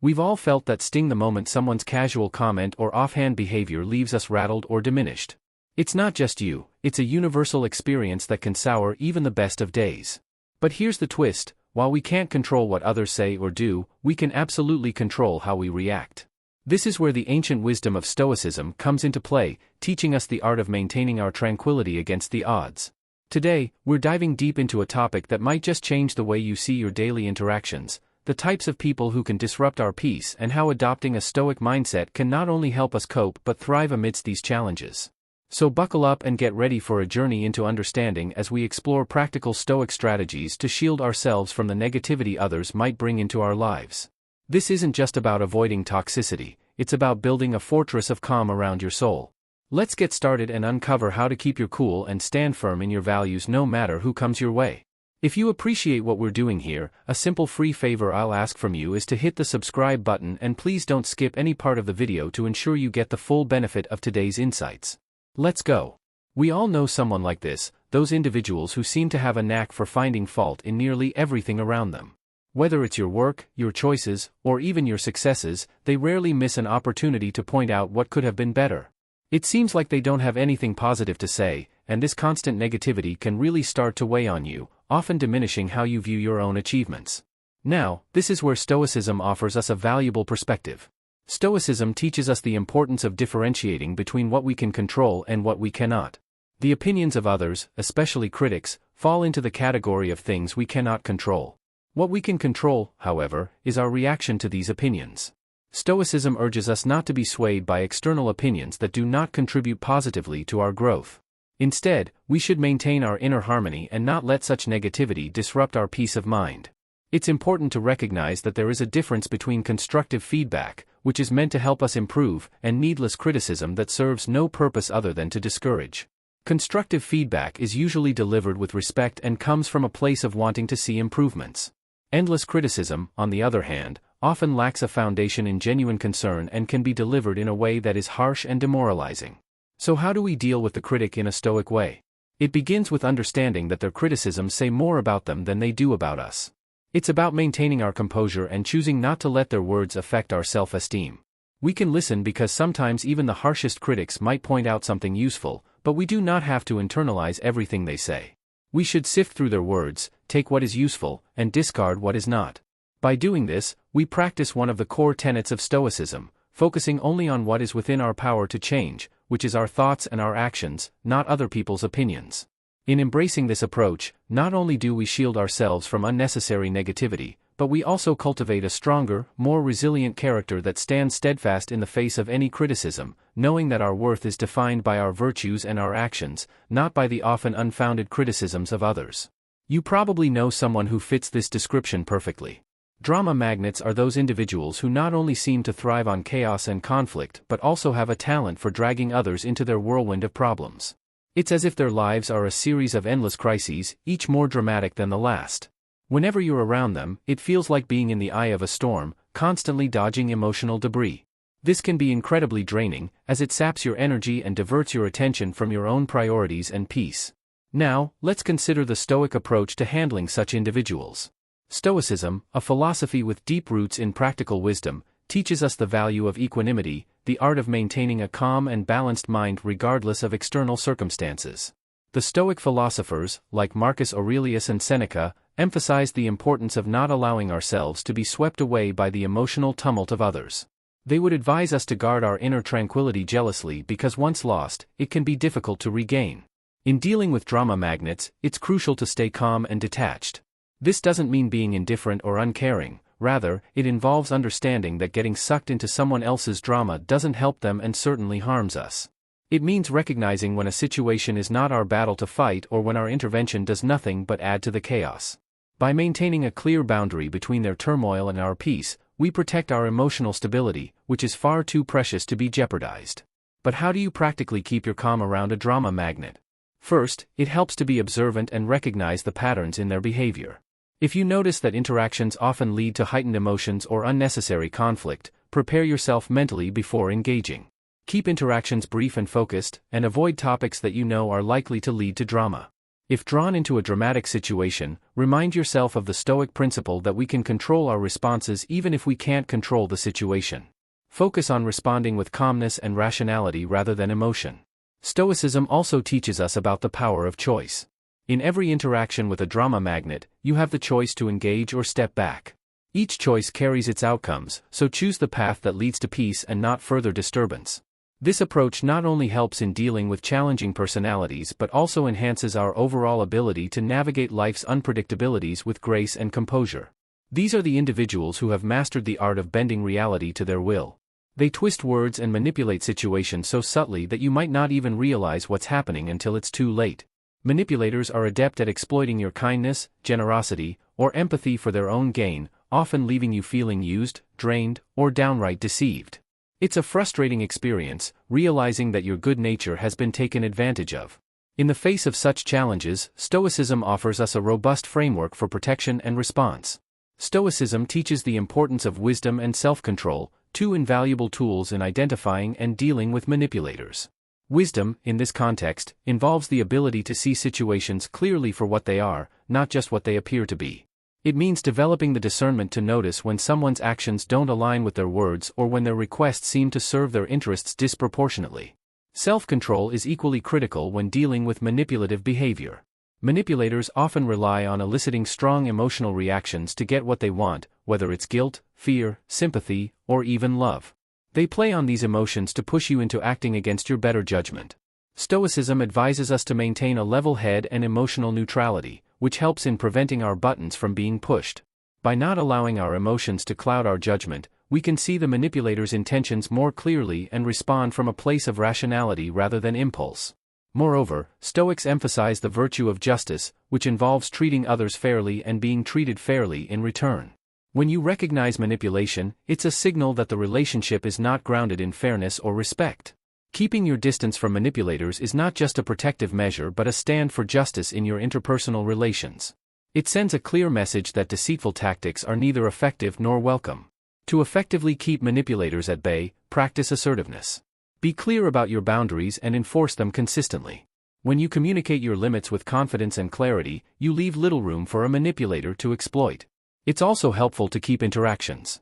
We've all felt that sting the moment someone's casual comment or offhand behavior leaves us rattled or diminished. It's not just you, it's a universal experience that can sour even the best of days. But here's the twist: while we can't control what others say or do, we can absolutely control how we react. This is where the ancient wisdom of Stoicism comes into play, teaching us the art of maintaining our tranquility against the odds. Today, we're diving deep into a topic that might just change the way you see your daily interactions, the types of people who can disrupt our peace, and how adopting a Stoic mindset can not only help us cope but thrive amidst these challenges. So buckle up and get ready for a journey into understanding as we explore practical Stoic strategies to shield ourselves from the negativity others might bring into our lives. This isn't just about avoiding toxicity, it's about building a fortress of calm around your soul. Let's get started and uncover how to keep your cool and stand firm in your values no matter who comes your way. If you appreciate what we're doing here, a simple free favor I'll ask from you is to hit the subscribe button, and please don't skip any part of the video to ensure you get the full benefit of today's insights. Let's go. We all know someone like this, those individuals who seem to have a knack for finding fault in nearly everything around them. Whether it's your work, your choices, or even your successes, they rarely miss an opportunity to point out what could have been better. It seems like they don't have anything positive to say, and this constant negativity can really start to weigh on you, often diminishing how you view your own achievements. Now, this is where Stoicism offers us a valuable perspective. Stoicism teaches us the importance of differentiating between what we can control and what we cannot. The opinions of others, especially critics, fall into the category of things we cannot control. What we can control, however, is our reaction to these opinions. Stoicism urges us not to be swayed by external opinions that do not contribute positively to our growth. Instead, we should maintain our inner harmony and not let such negativity disrupt our peace of mind. It's important to recognize that there is a difference between constructive feedback, which is meant to help us improve, and needless criticism that serves no purpose other than to discourage. Constructive feedback is usually delivered with respect and comes from a place of wanting to see improvements. Endless criticism, on the other hand, often lacks a foundation in genuine concern and can be delivered in a way that is harsh and demoralizing. So how do we deal with the critic in a Stoic way? It begins with understanding that their criticisms say more about them than they do about us. It's about maintaining our composure and choosing not to let their words affect our self-esteem. We can listen because sometimes even the harshest critics might point out something useful, but we do not have to internalize everything they say. We should sift through their words, take what is useful, and discard what is not. By doing this, we practice one of the core tenets of Stoicism, focusing only on what is within our power to change, which is our thoughts and our actions, not other people's opinions. In embracing this approach, not only do we shield ourselves from unnecessary negativity, but we also cultivate a stronger, more resilient character that stands steadfast in the face of any criticism, knowing that our worth is defined by our virtues and our actions, not by the often unfounded criticisms of others. You probably know someone who fits this description perfectly. Drama magnets are those individuals who not only seem to thrive on chaos and conflict but also have a talent for dragging others into their whirlwind of problems. It's as if their lives are a series of endless crises, each more dramatic than the last. Whenever you're around them, it feels like being in the eye of a storm, constantly dodging emotional debris. This can be incredibly draining, as it saps your energy and diverts your attention from your own priorities and peace. Now, let's consider the Stoic approach to handling such individuals. Stoicism, a philosophy with deep roots in practical wisdom, teaches us the value of equanimity, the art of maintaining a calm and balanced mind regardless of external circumstances. The Stoic philosophers, like Marcus Aurelius and Seneca, emphasized the importance of not allowing ourselves to be swept away by the emotional tumult of others. They would advise us to guard our inner tranquility jealously because once lost, it can be difficult to regain. In dealing with drama magnets, it's crucial to stay calm and detached. This doesn't mean being indifferent or uncaring, rather, it involves understanding that getting sucked into someone else's drama doesn't help them and certainly harms us. It means recognizing when a situation is not our battle to fight or when our intervention does nothing but add to the chaos. By maintaining a clear boundary between their turmoil and our peace, we protect our emotional stability, which is far too precious to be jeopardized. But how do you practically keep your calm around a drama magnet? First, it helps to be observant and recognize the patterns in their behavior. If you notice that interactions often lead to heightened emotions or unnecessary conflict, prepare yourself mentally before engaging. Keep interactions brief and focused, and avoid topics that you know are likely to lead to drama. If drawn into a dramatic situation, remind yourself of the Stoic principle that we can control our responses even if we can't control the situation. Focus on responding with calmness and rationality rather than emotion. Stoicism also teaches us about the power of choice. In every interaction with a drama magnet, you have the choice to engage or step back. Each choice carries its outcomes, so choose the path that leads to peace and not further disturbance. This approach not only helps in dealing with challenging personalities but also enhances our overall ability to navigate life's unpredictabilities with grace and composure. These are the individuals who have mastered the art of bending reality to their will. They twist words and manipulate situations so subtly that you might not even realize what's happening until it's too late. Manipulators are adept at exploiting your kindness, generosity, or empathy for their own gain, often leaving you feeling used, drained, or downright deceived. It's a frustrating experience, realizing that your good nature has been taken advantage of. In the face of such challenges, Stoicism offers us a robust framework for protection and response. Stoicism teaches the importance of wisdom and self-control, two invaluable tools in identifying and dealing with manipulators. Wisdom, in this context, involves the ability to see situations clearly for what they are, not just what they appear to be. It means developing the discernment to notice when someone's actions don't align with their words or when their requests seem to serve their interests disproportionately. Self-control is equally critical when dealing with manipulative behavior. Manipulators often rely on eliciting strong emotional reactions to get what they want, whether it's guilt, fear, sympathy, or even love. They play on these emotions to push you into acting against your better judgment. Stoicism advises us to maintain a level head and emotional neutrality, which helps in preventing our buttons from being pushed. By not allowing our emotions to cloud our judgment, we can see the manipulator's intentions more clearly and respond from a place of rationality rather than impulse. Moreover, Stoics emphasize the virtue of justice, which involves treating others fairly and being treated fairly in return. When you recognize manipulation, it's a signal that the relationship is not grounded in fairness or respect. Keeping your distance from manipulators is not just a protective measure but a stand for justice in your interpersonal relations. It sends a clear message that deceitful tactics are neither effective nor welcome. To effectively keep manipulators at bay, practice assertiveness. Be clear about your boundaries and enforce them consistently. When you communicate your limits with confidence and clarity, you leave little room for a manipulator to exploit. It's also helpful to keep interactions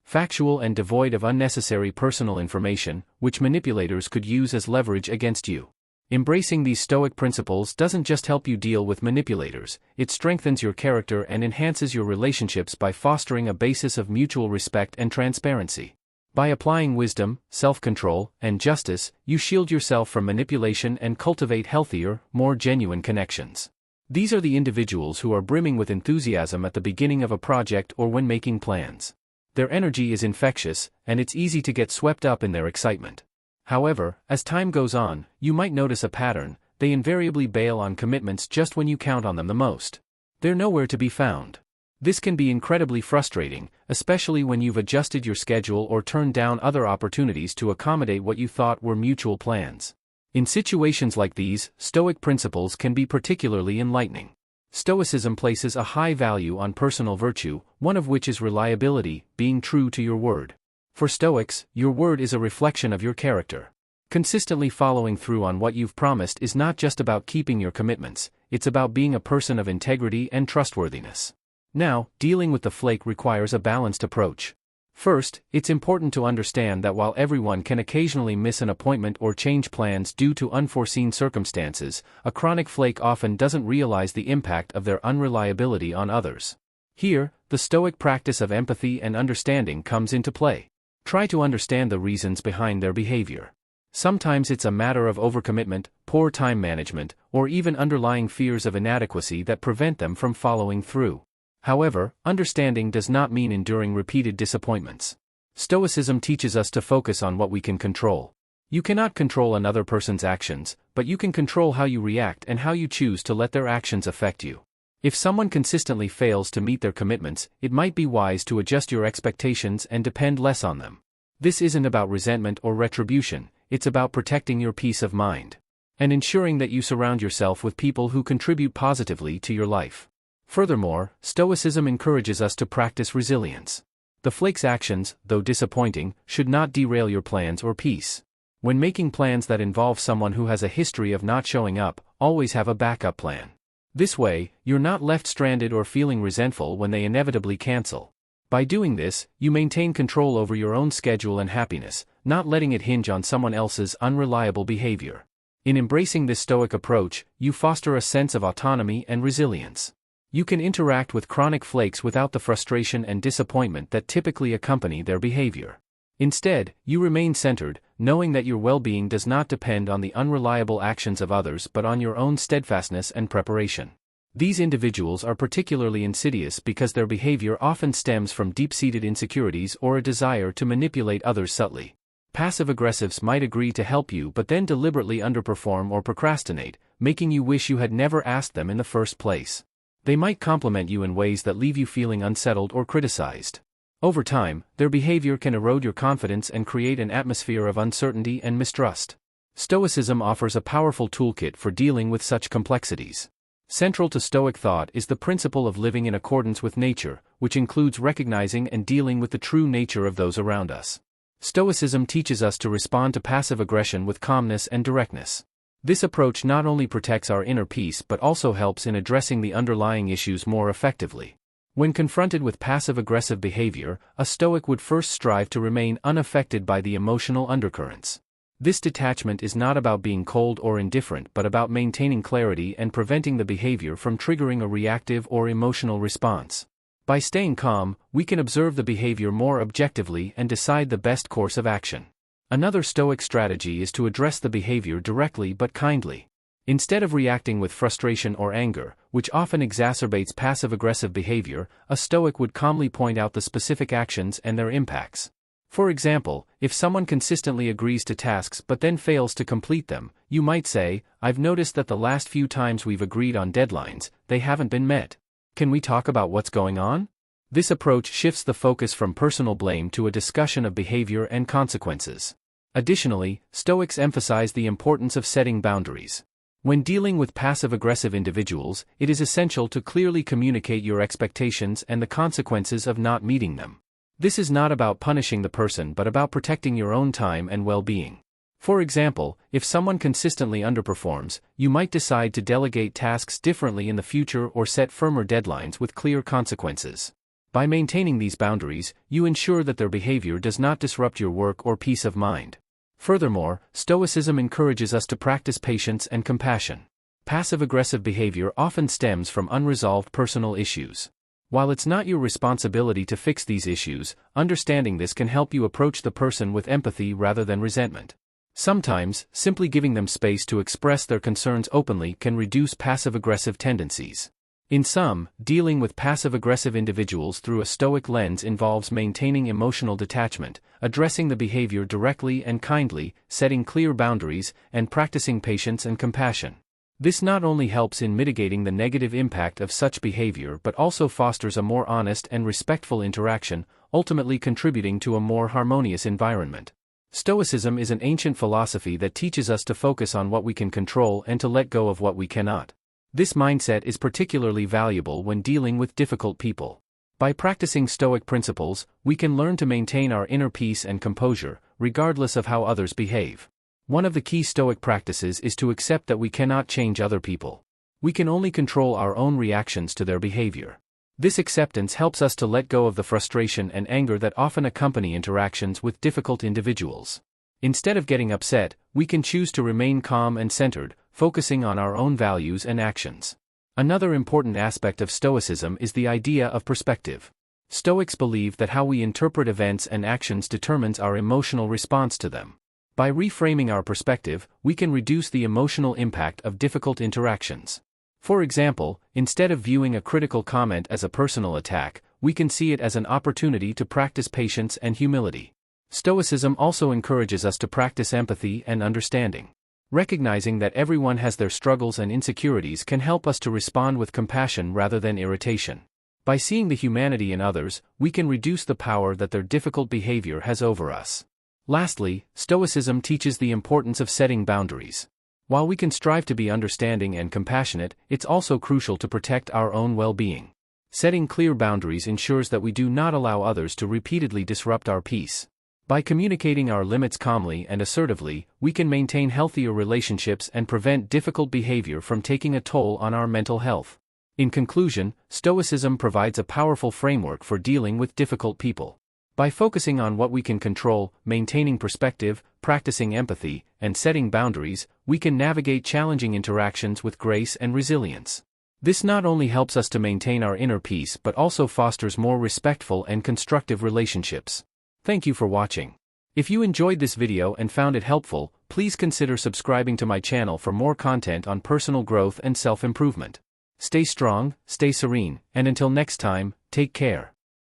factual and devoid of unnecessary personal information, which manipulators could use as leverage against you. Embracing these Stoic principles doesn't just help you deal with manipulators, it strengthens your character and enhances your relationships by fostering a basis of mutual respect and transparency. By applying wisdom, self-control, and justice, you shield yourself from manipulation and cultivate healthier, more genuine connections. These are the individuals who are brimming with enthusiasm at the beginning of a project or when making plans. Their energy is infectious, and it's easy to get swept up in their excitement. However, as time goes on, you might notice a pattern: they invariably bail on commitments just when you count on them the most. They're nowhere to be found. This can be incredibly frustrating, especially when you've adjusted your schedule or turned down other opportunities to accommodate what you thought were mutual plans. In situations like these, Stoic principles can be particularly enlightening. Stoicism places a high value on personal virtue, one of which is reliability, being true to your word. For Stoics, your word is a reflection of your character. Consistently following through on what you've promised is not just about keeping your commitments, it's about being a person of integrity and trustworthiness. Now, dealing with the flake requires a balanced approach. First, it's important to understand that while everyone can occasionally miss an appointment or change plans due to unforeseen circumstances, a chronic flake often doesn't realize the impact of their unreliability on others. Here, the Stoic practice of empathy and understanding comes into play. Try to understand the reasons behind their behavior. Sometimes it's a matter of overcommitment, poor time management, or even underlying fears of inadequacy that prevent them from following through. However, understanding does not mean enduring repeated disappointments. Stoicism teaches us to focus on what we can control. You cannot control another person's actions, but you can control how you react and how you choose to let their actions affect you. If someone consistently fails to meet their commitments, it might be wise to adjust your expectations and depend less on them. This isn't about resentment or retribution, it's about protecting your peace of mind and ensuring that you surround yourself with people who contribute positively to your life. Furthermore, Stoicism encourages us to practice resilience. The flake's actions, though disappointing, should not derail your plans or peace. When making plans that involve someone who has a history of not showing up, always have a backup plan. This way, you're not left stranded or feeling resentful when they inevitably cancel. By doing this, you maintain control over your own schedule and happiness, not letting it hinge on someone else's unreliable behavior. In embracing this Stoic approach, you foster a sense of autonomy and resilience. You can interact with chronic flakes without the frustration and disappointment that typically accompany their behavior. Instead, you remain centered, knowing that your well-being does not depend on the unreliable actions of others but on your own steadfastness and preparation. These individuals are particularly insidious because their behavior often stems from deep-seated insecurities or a desire to manipulate others subtly. Passive-aggressives might agree to help you but then deliberately underperform or procrastinate, making you wish you had never asked them in the first place. They might compliment you in ways that leave you feeling unsettled or criticized. Over time, their behavior can erode your confidence and create an atmosphere of uncertainty and mistrust. Stoicism offers a powerful toolkit for dealing with such complexities. Central to Stoic thought is the principle of living in accordance with nature, which includes recognizing and dealing with the true nature of those around us. Stoicism teaches us to respond to passive aggression with calmness and directness. This approach not only protects our inner peace but also helps in addressing the underlying issues more effectively. When confronted with passive-aggressive behavior, a Stoic would first strive to remain unaffected by the emotional undercurrents. This detachment is not about being cold or indifferent but about maintaining clarity and preventing the behavior from triggering a reactive or emotional response. By staying calm, we can observe the behavior more objectively and decide the best course of action. Another Stoic strategy is to address the behavior directly but kindly. Instead of reacting with frustration or anger, which often exacerbates passive-aggressive behavior, a Stoic would calmly point out the specific actions and their impacts. For example, if someone consistently agrees to tasks but then fails to complete them, you might say, "I've noticed that the last few times we've agreed on deadlines, they haven't been met. Can we talk about what's going on?" This approach shifts the focus from personal blame to a discussion of behavior and consequences. Additionally, Stoics emphasize the importance of setting boundaries. When dealing with passive-aggressive individuals, it is essential to clearly communicate your expectations and the consequences of not meeting them. This is not about punishing the person but about protecting your own time and well-being. For example, if someone consistently underperforms, you might decide to delegate tasks differently in the future or set firmer deadlines with clear consequences. By maintaining these boundaries, you ensure that their behavior does not disrupt your work or peace of mind. Furthermore, Stoicism encourages us to practice patience and compassion. Passive-aggressive behavior often stems from unresolved personal issues. While it's not your responsibility to fix these issues, understanding this can help you approach the person with empathy rather than resentment. Sometimes, simply giving them space to express their concerns openly can reduce passive-aggressive tendencies. In sum, dealing with passive-aggressive individuals through a Stoic lens involves maintaining emotional detachment, addressing the behavior directly and kindly, setting clear boundaries, and practicing patience and compassion. This not only helps in mitigating the negative impact of such behavior but also fosters a more honest and respectful interaction, ultimately contributing to a more harmonious environment. Stoicism is an ancient philosophy that teaches us to focus on what we can control and to let go of what we cannot. This mindset is particularly valuable when dealing with difficult people. By practicing Stoic principles, we can learn to maintain our inner peace and composure, regardless of how others behave. One of the key Stoic practices is to accept that we cannot change other people. We can only control our own reactions to their behavior. This acceptance helps us to let go of the frustration and anger that often accompany interactions with difficult individuals. Instead of getting upset, we can choose to remain calm and centered, focusing on our own values and actions. Another important aspect of Stoicism is the idea of perspective. Stoics believe that how we interpret events and actions determines our emotional response to them. By reframing our perspective, we can reduce the emotional impact of difficult interactions. For example, instead of viewing a critical comment as a personal attack, we can see it as an opportunity to practice patience and humility. Stoicism also encourages us to practice empathy and understanding. Recognizing that everyone has their struggles and insecurities can help us to respond with compassion rather than irritation. By seeing the humanity in others, we can reduce the power that their difficult behavior has over us. Lastly, Stoicism teaches the importance of setting boundaries. While we can strive to be understanding and compassionate, it's also crucial to protect our own well-being. Setting clear boundaries ensures that we do not allow others to repeatedly disrupt our peace. By communicating our limits calmly and assertively, we can maintain healthier relationships and prevent difficult behavior from taking a toll on our mental health. In conclusion, Stoicism provides a powerful framework for dealing with difficult people. By focusing on what we can control, maintaining perspective, practicing empathy, and setting boundaries, we can navigate challenging interactions with grace and resilience. This not only helps us to maintain our inner peace but also fosters more respectful and constructive relationships. Thank you for watching. If you enjoyed this video and found it helpful, please consider subscribing to my channel for more content on personal growth and self-improvement. Stay strong, stay serene, and until next time, take care.